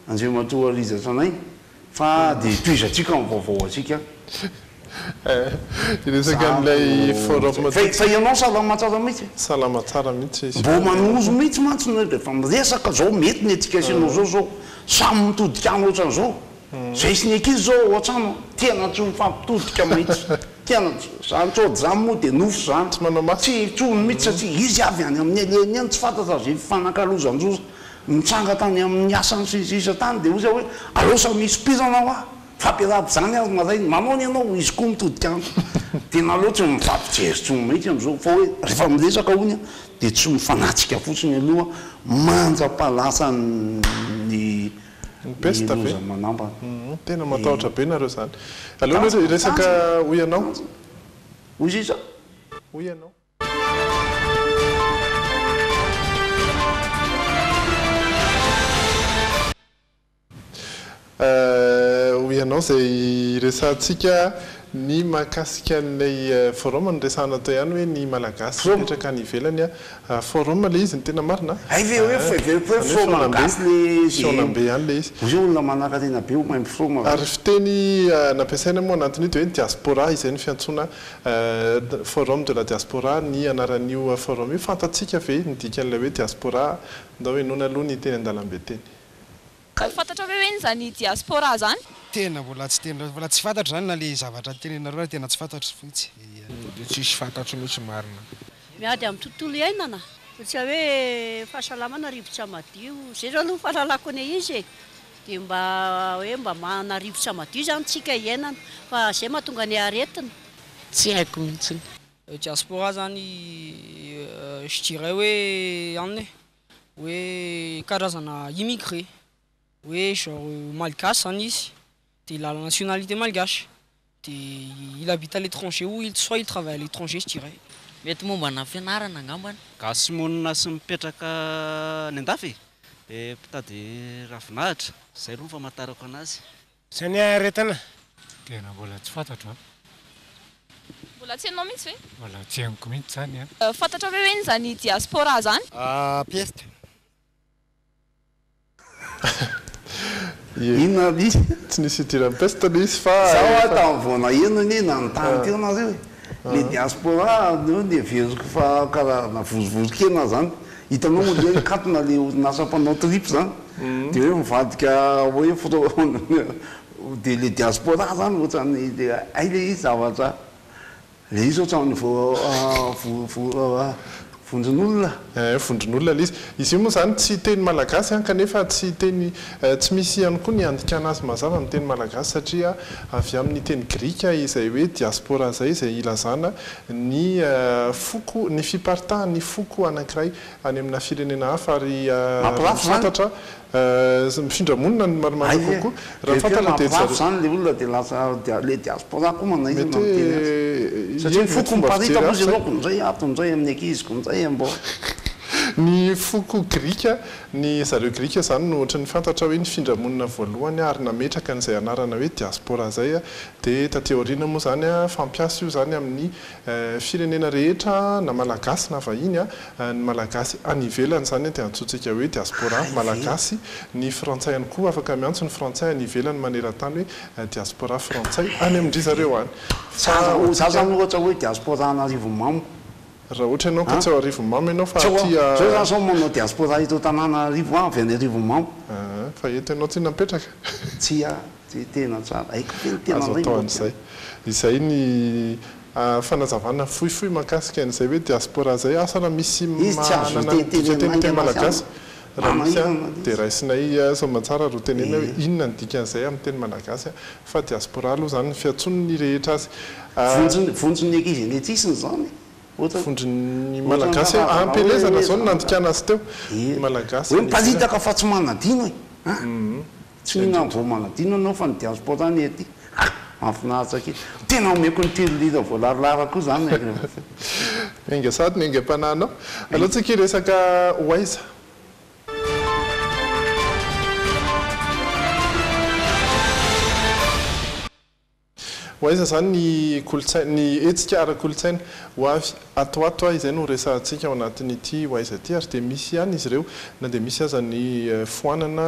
anzay matoa rizatranay fa de toizatsika ny vaovao atsika resaka an'ilay forum fa ianao salama tsara mihitsy salama tsara mihitsy izy mbo manozo mihitsy mantsy rehefa miresaka zao mety ny etikasianao zao samy mitodikano ohatran'izao zay sy ny ankizy zao ohatrano tena tsy mifampitodika mihitsy tena zany tsody zany moa de nofo zany tsy tsony mihitsy satria izy avy any amin'ny aleny any tsy fantatra zay fifanakalozanjoza mitsanga tany amin'ny asany sisa tany de ozy hoe alosa misy piranao a fampiarabo zany azy maray manao ny ianao izy koa mitodikano tena loatra mifampijery mihitsy am'izao fa hoe rehefa miresaka ony de tsy mifanatsika fotsiny aloha manjapalasa ny pesta be manamba tena matahotra be nareo zany aloha resaka hoy ianao hoy sisa hoy ianao hoy ianao zay resantsika ny mahakasika an'ilay forum ny resahana atao ihany hoe ny malagasy petraka any ivelany a forum le izy ny tena marina sionambe ihany le izy olona manaka tena be mampifroma ary fiteny nampiasaina moa anatiny de hoe ny diaspora izay ny fiantsona forum de la diaspora ny anaran'io forum io fantatsika ve ny dikan'ilay hoe diaspora ndao hoe nona aloha ny teny an-dalambe teny fantatra hoe hoe zany diaspora zany tena mbola tsy fantatra zany na le zavatra tenenareo tena tsy fantatra fotsy de tsisy fantatro mihitsy marina miady amin'ny tontolo iainana satria hoe fahasalamana rivotra madio zay zao aloha fahalalako ane izy e de mba hoe mba mana rivotra madio zany tsika iainana fa zay mahatonga ny aretina tsy haiko mihitsy diaspora zany je dirais hoe anne hoe karazana immigré oui, genre malgache, il a la nationalité malgache. Il habite à l'étranger ou soit il travaille à l'étranger, je dirais. Mais tout le monde a fait nara nangambana. Gasmon sy mipetraka ny andafy dia mpitady ravinahitra zay aloha famantarako anazy. Zany aretana tena mbola tsy fantatra. Mbola tsy hainao mihitsy ve? Mbola tsy hainako mihitsy zany. Fantatra hoe ny zany diaspora zany? Peste. Inona izy tsy nisy idirany peste le izy fa zao atao voana enony nanontany teo anareo le diaspora no de veriko fa karazana vozovozokena zany hitanao moa le katona le orinasa mpanao trip zany de hoe mivadika hoe de le diaspora zany ohatrany ay le izy zavatra le izy ohatrany vondron'olona vondron'olona le izy io moa zany tsy teny malagasy kanefa tsy teny tsy misy ihany koa ny andikana azy mazava amin'ny teny malagasy satria avy amin'ny teny grika izay hoe diaspora zay izay ilazana ny foko ny fiparitahan'ny foko anankiray any amina firenena hafa ary fantatra mifindra monina ny maromaro kokoa raha fantatra de zany le olona de lasa le diaspora koa manaizy satria foko miparita moa izy anao konzay aton'izay amin'ny ankiziko nzay mbo ny foko grika ny zareo grika zany no ohatra ny fantatra hoe ny findramonina voalohany ary nametraka n'izay anarana hoe diaspora zay dia tateoriana moa zany fampiasa io zany amin'ny firenena rehetra na malagasy na vahiny ny malagasy any ivelany zany dia antsointsika hoe diaspora malagasy ny frantsay ihany koa afaka miantso ny frantsay any ivelany maneran-tany hoe diaspora frantsay any amindry zareo any za zany ohatra hoe diaspora anarivomamo raha ohatra ianao ka tsy ao arivomamo ianao fa zao zany sao manao diaspora ito tanàna arivo avy any arivomamo fa eto ianao tsy napetraka tsy tena tsara aiko tena azo atao an'izay izay ny fanazavana fohifohy mahakasika an'izay hoe diaspora zay asana misy mananateny malagasy raha misy dia raisinay somatsara ro tenena hoe inona ny dikan'izay amin'ny teny malagasy fa diaspora aloha zany ny fiantsonony rehetra azy vonjony ankizy eny tsisiny zany fondrony malagasy ampelezana zao no nandikana azy teo malagasy hoe mparitaka fa tsy manadino e tsy mihina vo manadino anao fa ny diaspora ny ety mafinaritsake tena omeko ny telolira voalarilara koa zany enga sady ny enga-pananao aloha tsika resaka oaiza hoaiza zany ny kolotsaina ny etsika ara-kolotsaina ho avy atoato izay no resantsika ao anatin'ity hoaiza ty ary dia misy ihany izy ireo na dia misy aza ny foanana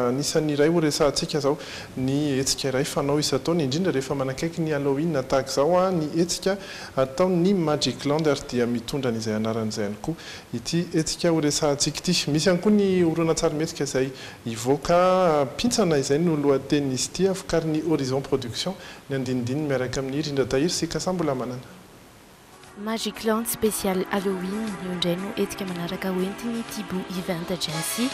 anisan'ny iray ho resantsika zao ny etsika iray fanao isan-taona indrindra rehefa manakaiky ny Halloween tahaka izao a ny etsika atao ny Magic Land ary dia mitondra an'izay anaran'izay ihany koa ity etsika ho resantsika ity. Misy ihany koa ny horonan-tsarimihetsika izay hivoaka pintsana izay no lohatenin'izy ity avokarin'ny Horizon Production ny andinindininy miaraka amin'ny Rindra Tahiry sy Kasambola manana. Magic Land spécial Halloween io indray no etika manaraka hoentiny Thibaut Event Agency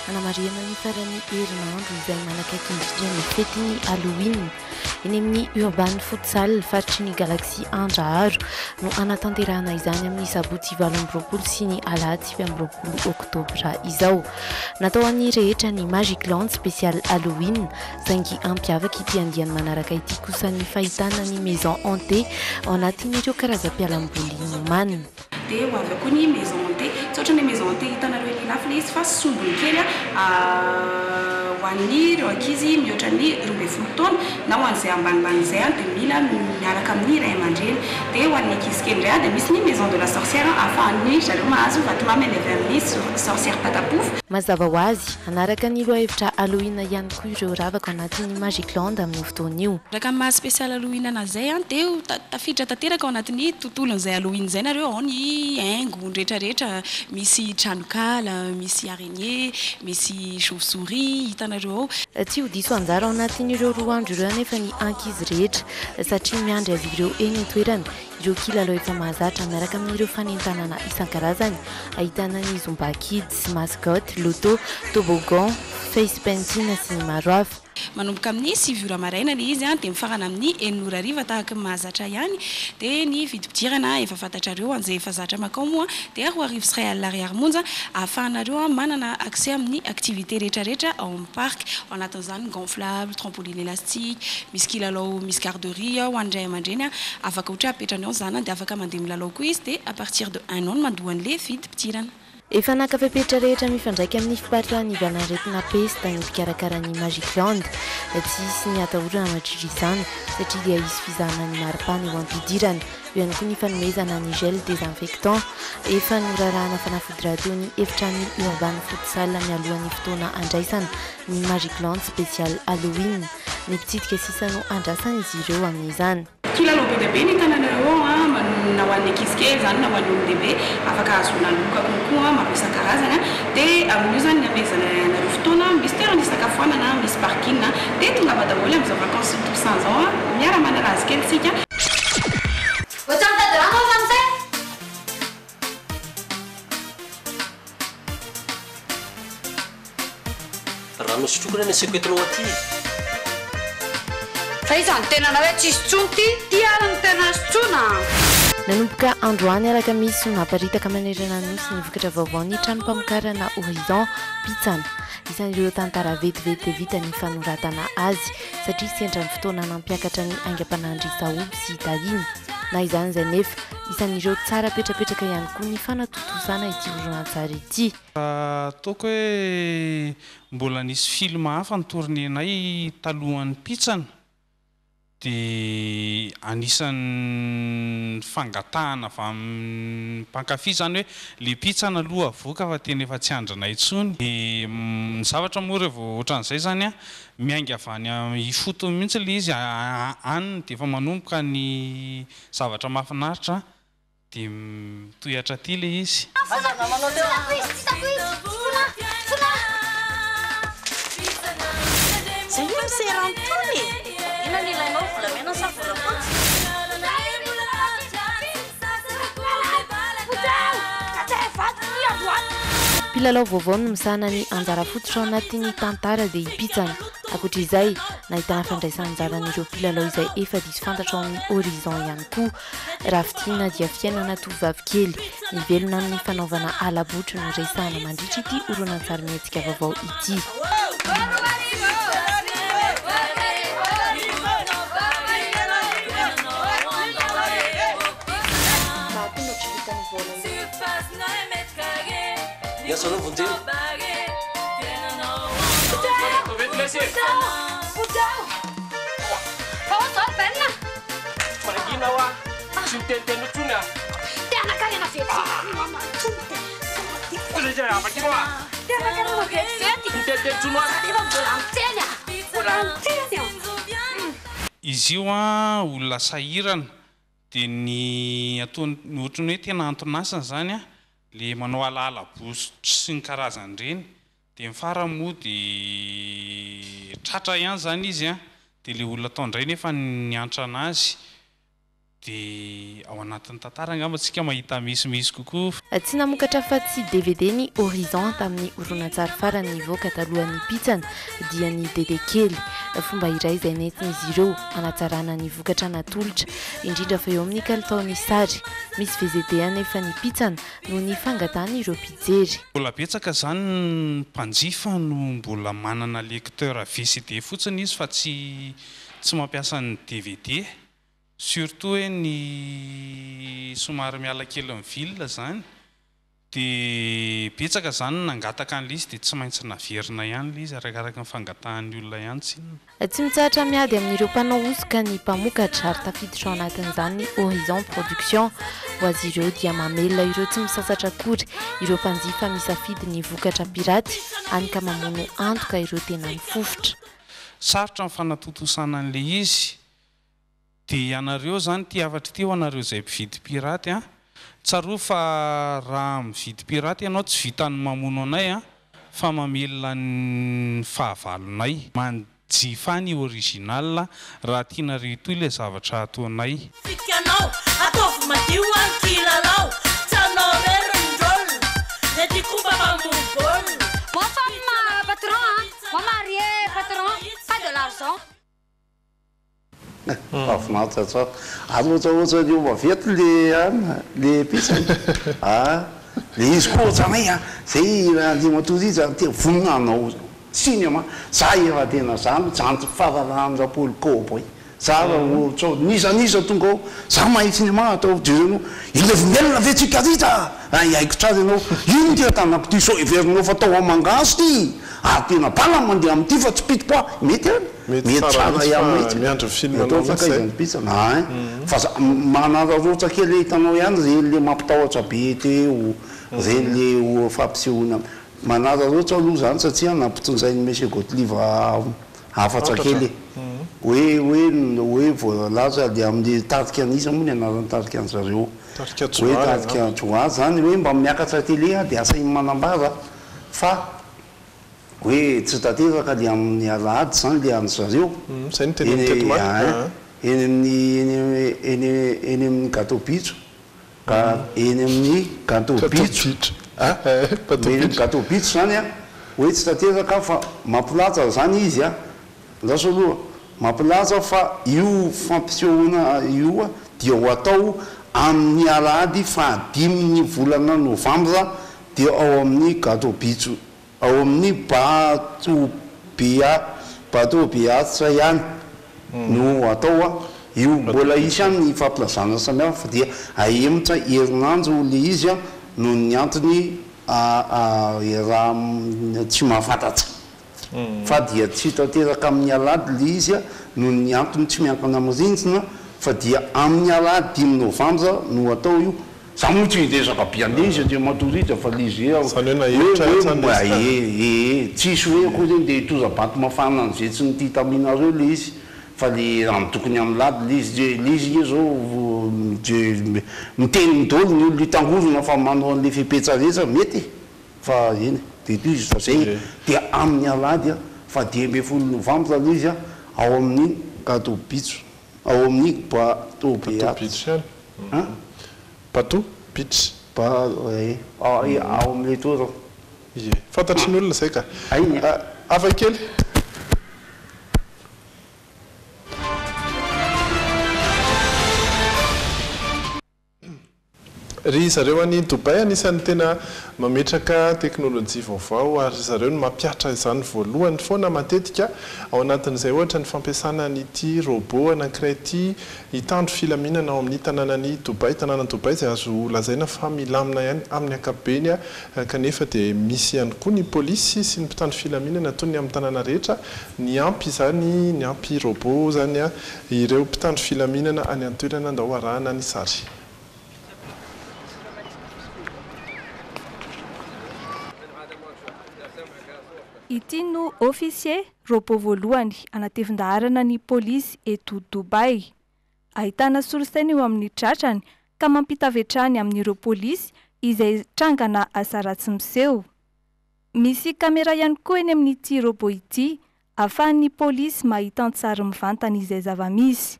anamariana ny farany herinandro izay manakaiky indrindra ny fetiny Halloween eny amin'ny Urban Futsal faritry ny Galaxy Andraharo no anatanterahana izany amin'ny sabotsy 20 sy ny alahady 20 oktobra izao. Natao an'ny rehetra ny Magic Land spécial Halloween saingy ampiavaka ity andiany manaraka ity kosa ny fahitana ny maison hantée ao anatin'ireo karazam-pialamboly man. Dia ho avy koa ny maison hantée, tsy ohatra ny maison hantée hitanareo ny lafiny izy fa sombony kely ho an'ny ireo ankizy mihoatra ny 12 taona na ho an'izay ambanimbany izay dia mila miaraka amin'ny ray aman-dreny. Dia ho an'ny ankizy kely indray dia misy ny maison de la sorcière ahafahany zareo mahazo vatomamy any avy amin'ny sorcière patapouf. Mazava ho azy anaraka ny lohahevitra Halloween ihany koa ireo ravaka anatin'ny Magic Land amin'ny fotoana io. Raka maha spécial Halloween anazay dia tafiditra tanteraka ao anatin'ny tontolon'izay Halloween izay nareo ao ny haingo rehetrarehetra misy tranokala, misy araignée, misy chauve-souris hitanareo ao. Tsy ho diso anjara ao anatin'ireo 2 andro ireo anefa ny ankizy rehetra satria miandry avy ireo eny an-toerana ireo kilalao efa mahazatra miaraka amin'ireo fanentanana isan-karazany ahitana ny Zumba Kids, mascotte, loto, toboggan, face painting sy ny maro hafa. Manomboka amin'ny 7 ora maraina ilay izy dia mifarana amin'ny 9 ora hariva tahaka ny mahazatra ihany dia ny vidim-pidirana efa fantatrareo an'izay efa zatra makao moa dia 4 arivo sy 2 alina ariary monja ahafahanareo manana accès amin'ny activité rehetrarehetra ao amin'ny parc ao anatin'izany gonflable, trampoline élastique, misy kilalao misy garderie ho an'indray aman-dreny afaka ohatra apetrany ao izany dia afaka mandeha milalao koa izy dia à partir de 1 an no mandoa an'ilay vidim-pidirana. Efa nakapepetra rehetra mifandraika amin'ny fiparitahan'ny ivalan'aretina pesta ny mpikarakara-ny Magic Land tsy isy ny atahorana mandrindra izany satria dia isy fizahana ny maripana eo am-pidirana eo ihany koa ny fanomezana ny gel désinfectant efa norarahana fanafody radio ny efitran'ny Urban Futsal mialohan'ny fotoana andraisana ny Magic Land spécial Halloween ny mpitsidika sisa no andrasana izy ireo amin'izany. Kilalao be dia be ny tananareo na ho an'ny ankizy kely izany na ho an'ny olon-dehibe afaka ahazoana loka kokoa maro isan-karazany dia amin'io izany namezana nareo fotoana misy toerana isakafoanana misy parking dia tonga va daholo amin'izao vacances toussaint zao miara-manara azy kely sika. Rano sotrokona ny asiako etinao aty. Fa izany tena na hoe tsisy tsony ty tiana ny tena sotrona. Nanomboka androany araka misy namparitaka manerana nosy ny vokatra vaovao ny trano-pamokarana Horizon Pitsana. Isan'ireo tantara vetivety vita ny fanoratana azy satria sendra ny fotoana nampiakatra ny aingam-panandry Saoly sy Dahiny. Na izany izay nefa isan'ireo tsara petrapetraka ihany koa ny fanatotosana ity horonan-tsary ity. Ataoko hoe mbola nisy film hafa nitorinenay talohan'ny Pitsana dia anisan'ny fangatahana avy amin'ny mpankafy zany hoe le Pitsana aloha avoaka fa tena efa tsy andranay intsony. Ny zavatra moa rehefa ohatran'izay zany miainga avy any ifotony mihitsy le izy aniny dia efa manomboka ny zavatra mahafinaritra dia mitohatra aty le izy. Zay io miserantony ina ny ilainao volamena sa volafotsy. Mpilalao vaovao no misahana ny anjara fototra ao anatin'ny tantara dia ipitsana. Ankoatra izay nahitana fandraisana anjaran'ireo mpilalao izay efa diso fantatra ao amin'ny Horizon ihany koa. Raha fitiana dia fiainana tovovavy kely ny velona amin'ny fanaovana alabotry no resahana mandritra ity horonan-tsary mihetsika vaovao ity. Yes, I know, Putain! Inao tsy niteniteny ntsony a. Tena kariana fety. Koza zay afaka ino a. Tena kariana fety. Niteniteny ntsony a. Efa mbola miteny a. Mbola miteny a. Izy io a olona sahirana dia ny ataony ohatrany hoe tena antonasana zany a le manao alaala bosotry sy ny karazany reny dia mifara moa dia tratra ihany zany izy a dia le olona atao indray nefa niantra anazy dia ao anatin'ny tantara angamba tsika mahita misimisy kokoa. Tsy namokatra fa tsy DVD ny Horizon tamin'ny horonan-tsary farany nivoaka talohan'ny pitsana dia ny dedekely fomba iray izay nentin'izy ireo hanatsarana ny vokatra natolotra indrindra fa eo amin'ny kalitaon'ny sary misy VZD nefa ny pitsana no ny fangatany ireo mpijery. Mbola betsaka zany ny mpanjifa no mbola manana lecteur VCD fotsiny izy fa tsy mampiasa ny DVD. Surtout hoe ny somary miala kely amin'ny ville zany dia betsaka zany nangataka an'ilay izy dia tsy maintsy naverina ihany ilay izy arakaraka ny fangatahan'ny olona ihany tsinona. Tsy mitsahatra miady amin'ireo mpanao osoka ny mpamokatra ary tafiditra ao anatin'izany ny Horizon Production ho azy ireo dia mamelona ireo tsy misasatra akory ireo mpanjifa misafidy ny vokatra piraty hany ka mamono antoka ireo tena mifofotra. Sarotra ny fanatotosana an'ilay izy dia ianareo zany ty avatra ty ho anareo izay mpividy piraty a tsaroa fa raha mividy piraty ianao tsy vitany mamono anay a fa mamelona ny fahavalonay manjifa ny original raha tianareo toy ilay zavatra ataonay. Fikanao ataovy madio ankilalao tsanao rerindrôl ne dikoba mamongôl. Moi femme patron, moi marié patron, pas de l'argent. Mahafinaritra tsara. Ary ohatraohatra io mavety le pitsana. Le izy koa ohatranay a zay andimatozy izy tena voninanao sinema za efa tena zany janty fararandram-polo koboy zara ohatro nisanisa tonga ao za mahay sinema atao jerenao ilevinelona ve tsika rita aiko tsara ianao ino tia tanapity so iverinao fa atao amangasy ty ary tena bala mandeha amin'ity fa tsy pitipoa mety mety tsara ihanymiandrofilmnaofakaizanypitsana fa manararotra kely hitanao ihany reny le mampitahotra be teo reny le fampisehoana manararotra aloha zany satria nampitonjainy monsieur Gottlieb afatra kely hoe voalaza le amin'ny tarika anisa moa ny anarany tarika an'zareo hoe tarika joa zany hoe mba miakatra télé dia asa iny manambara fa hoe tsy tateraka le amin'ny alahady zany le an'zareo eny amin'ny gatobitso ka eny amin'ny gatobitso gatobitso zany a hoe tsy tateraka fa mampilaza zany izy a laso aloha mampilaza fa io fampisehoana io a dia ho atao amin'ny alahady fa 5 volana novambra dia ao amin'ny gatobitso ao amin'ny bateau beatra ihany no atao a io mbola isy ihany ny fampilazana samihafa dia aemitra herinandro le izy a no ny antony raha tsy mahafantatra fa dia tsy tateraka amin'ny alahady le izy a no ny antony tsy miankana amin'ny rindrina fa dia amin'ny alahady 5 novambra no atao io za moa tsy hidresaka be an'le satria matoritra fa le izy tsisy hoe koa zany dia hitoza-bato mafana an'izay tsy nity taminareo le izy fa le raha mitokony amin'ny lady le izy zao miteny midolo ny olo itangorona fa manao an'le fipetsarehetra mety fa eny dia to izy fa zay dia amin'ny alady a fa 10 novambra le izy a ao amin'ny gatobitso ao amin'ny bateau beatra bateau beach ao amin'le toa fantatry ny olona zay ka afa kely ry zareo any Dubai anisan'ny tena mametraka teknôlôjia vaovao ary zareo no mampiatra izany voalohany foana matetika ao anatin'izay ohatra ny fampiasana an'ity robot anankiray ity hitandro filaminana ao amin'ny tanànany Dubai izay azo lazaina fa milamina ihany amin'ny ankapobeny kanefa dia misy ihany koa ny polisy sy ny mpitandro filaminana toy ny amin'ny tanàna rehetra ny ampy robot zany ireo mpitandro filaminana any an-toerana ndao arahana ny sary. Ity no ofisier robot voalohany anatevin-daharana ny polisy eto Dubai. Ahitana solosaina eo amin'ny tratrany ka mampita vetrany amin'ireo polisy izay trangana asa ratsy miseho. Misy kamera ihany koa eny amin'ity robot ity ahafahan'ny polisy mahita an-tsary mivantana izay zava-misy.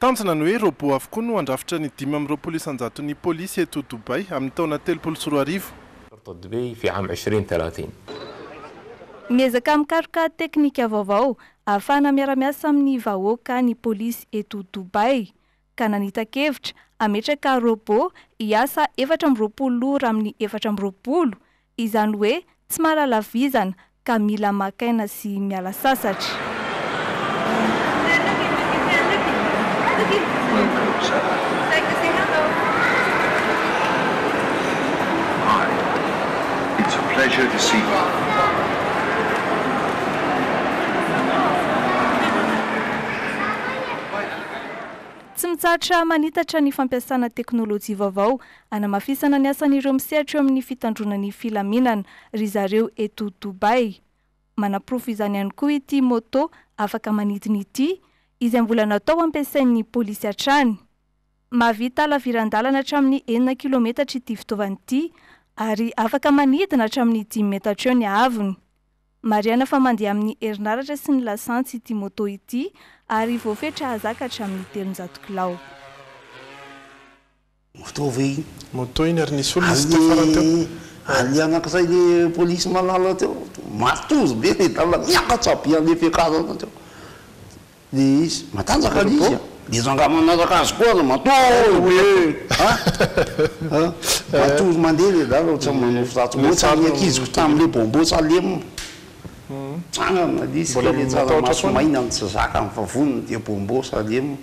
Tanjona ny hoe robot avokoa no andrafitra ny 520 ny polisy eto Dubai amin'ny taona 2024. Miezaka mikaroka teknika vaovao ahafahana miara-miasa amin'ny vahoaka ny polisy eto Dubai ka nanita-kevitra ametraka robot hiasa 420 raha amin'ny 420 izany hoe tsy mahalala vizana ka mila makaina sy miala sasatra. It's a pleasure to see you. Tsy mitsahatra manitatra ny fampiasana teknôlôjia vaovao anamafisana ny asan'ireo misehatra eo amin'ny fitandronan'ny filaminana ry zareo eto Dubai. Manaprofo izany ihany koa ity moto afaka manidina ity izay mbola natao ampiasain'ny polisy hatrany. Mahavita laviran-dalana hatramin'ny 9 kilometatra ity fitaovana ity ary afaka manidina hatramin'ny 10 metatra eo ny avony. Mariana fa mandeha amin'ny herinaratra sy ny lasantsy ity moto ity ary voafetra hazaka hatramin'ny 300 kilao. Moto iny ary nisy olona sy tefaranteo. Ali anakizay le polisy malala teo matozy be ny dalana miakatra be any fiakazana teo. Le izy matanjaka izy. Le zanga manaraka azy koa matozy mandeha le dala ohatsa manofa zato moatsa ny akiziko tamin'le bombo salema. Tsangana izy le tsara maso maina tsy zaka amin'ny favoniny dia bombo salema.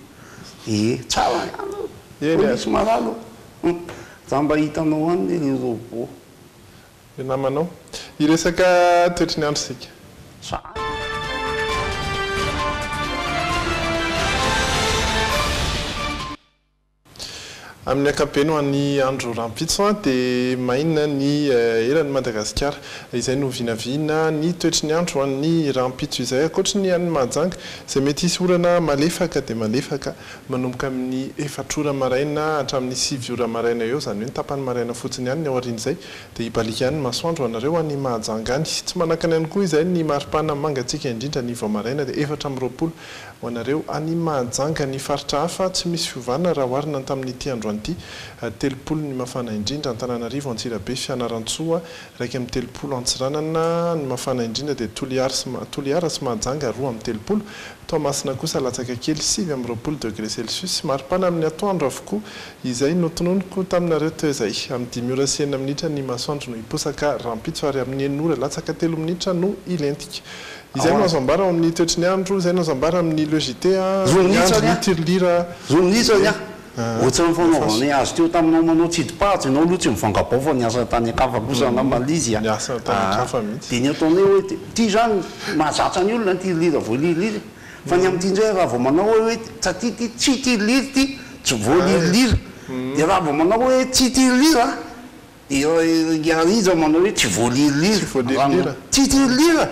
Tsara polisy malalo. Zamba hitanao any le robot. Namanao iresaka toetry ny andro sika. Amin'ny ankapobeny ho an'ny andro rampitso dia maina ny elan'ny Madagasikara izay no vinavina ny toetry ny andro ho an'ny rampitso izay ankoatra ny an'ny Mahajanga izay mety hisy orana malefaka dia malefaka manomboka amin'ny 4 ora maraina hatramin'ny 7 ora maraina eo zany hoe ny tapany maraina fotsiny ihany ny ao aorian'izay dia hibalika ihany masoandro anareo an'ny Mahajanga any tsy manakana ihany koa izay ny maripana mangatsika indrindra ny vao maraina dia 420 ho anareo any Mahajanga ny faritra hafa tsy misy fiovana raha oharina tamin'ity andro an'ity 30 ny mafana indrindra Antananarivo Antsirabe Fianarantsoa raika amin'ny 30 Antsiranana ny mafana indrindra dia Toliara sy Mahajanga 2 amin'ny 30 Toamasina kosa latsaka kely 7 degré Celsius maripana amin'ny atoandro avokoa izay notononoko taminareo teo izay amin'ny 10 ora sy 9 minitra ny masoandro no hiposaka rampitso ary amin'ny 9 ora latsaka 3 minitra no ilentika. Izay no azambara amin'ny toetry ny andro izay no azambara amin'ny logité ny tirlira zonitsany ohatsy ny fanaovana azy teo taminao manao tsidipatsy ianao aloha tsy mivangabao ny asa tany akafa kosa angamba izy ny asa tany akafa mihitsy dia ny ataonay hoe ty zany mahazatra ny olona tirlira voalilira fa ny amin'ity indray raha vao manao hoe ty tsy tirlira ty tsy voalilira dia raha vao manao hoe tsy tirlira dia iza manao hoe tsy voalilira tsy tirlira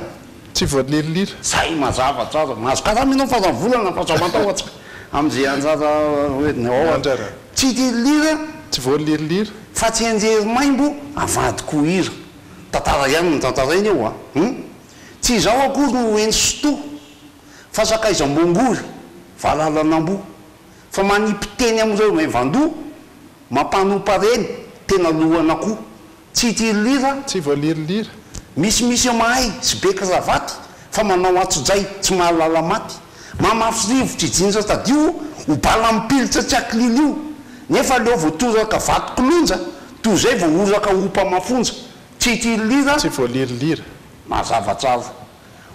tsy voalilira zay mazava tsara mahazo karaha minao fazavolana fa matahotsika am'izay anjara hoetiny ao tsy tirlira tsy voalilira fa tsy anjery maimbo avadiko hira tantara ihany ny tantarainy eo tsy izao akory no eny soto fa sakaiza-mbongory valalanambo fa manipiteny am'ireo maivandoa mampanopareny tena lohana koa tsy tirlira tsy voalilira misy mahay sy be kravaty fa manao atsojay tsy mahalala maty mamafy rivotra ijinja tadio ho bala mipilitra tsy akilily io nefa leo voatozaka vatokolonja toy zay voozaka ompamafonja tsy tililira tsy voalirolira mazavatsava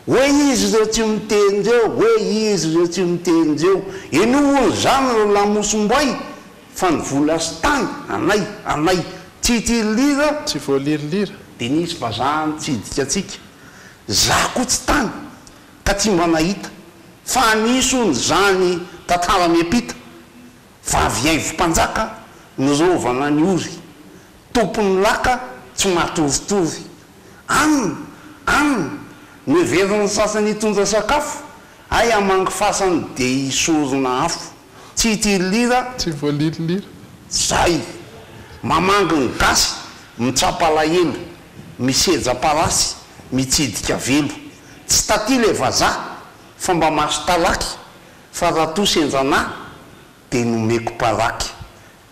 hoe izy reo tsy mitenjeo hoe izy reo tsy mitenjeo eno olo zany ro lamosom-boay fa ny vola sy tany anay tsy tililira tsy voalirolira dia nisy vazahany tsidika atsika za koa tsy tany ka tsy mba nahita fa nisony zany tantara miapita vaviaivompanjaka nirovana ny ory tompony laka tsy matovitovy anina ny veriny sasany hitondra sakafo ay amangy fasany dia isorona afo tsy tilira tsy voalirolira zay mamangy ny gasy mitsapalahelo miseja-parasy mitsidika velo tsy taty le vazaha fa mba maso talaky fa raha tosy enjana dia nomeko paraky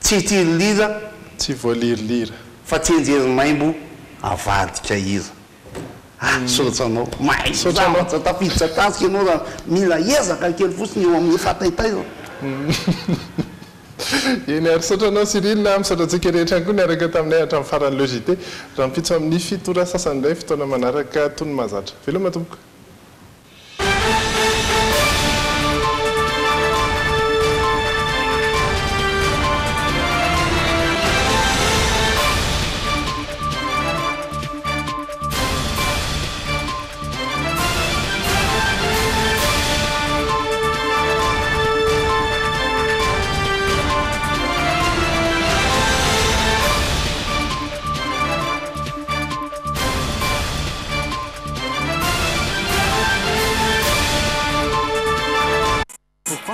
tsy tilira tsy voalirolira fa tsy enjery maimbo avadika iza sotranao maizavatsy tafiditra tasika ianao raha mila ezaka kely fotsiny eo amin'ny efataitaiza eny ary sotranao Cyril misaotratsika rehetra any koa niaraka taminay hatramin'ny farany logité raha mipitso amin'ny fitora sasany indray fotoana manaraka tony mahazatra veloma tomboka.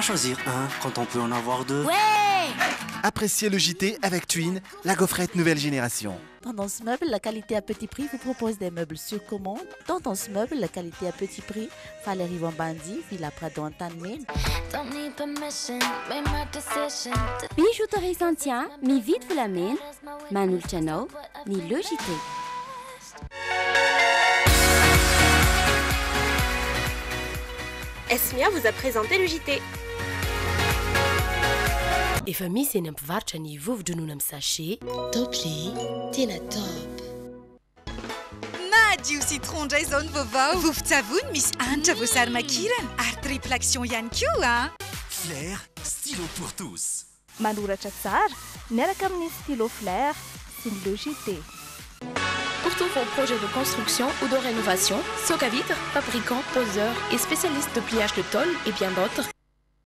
Choisir un quand on peut en avoir deux. Ouais! Appréciez le JT avec Twin, la gaufrette nouvelle génération. Tendance Meuble, la qualité à petit prix, vous propose des meubles sur commande. Tendance Meuble, la qualité à petit prix, Valérie Vambandi, Villa Prado Antanmen. Bijouterie Santia, mi vite vous l'amène. Manul Chano, ni le JT. Esmia vous a présenté le JT. Efa misy eny ampivarotra ny vovo-dronono amin'ny sachet Topli tena top. Madio citron ndray zao ny vaovao. Vovo-tsavony misy hanitra voasary makirana ary triple action ihany koa. Flair, stylo pour tous. Manoratra tsara miaraka amin'ny stylo Flair sy ny JT. Pour tous vos projets de construction ou de rénovation, Socavitre, fabricant, poseur et spécialiste de pliage de tôle et bien d'autres.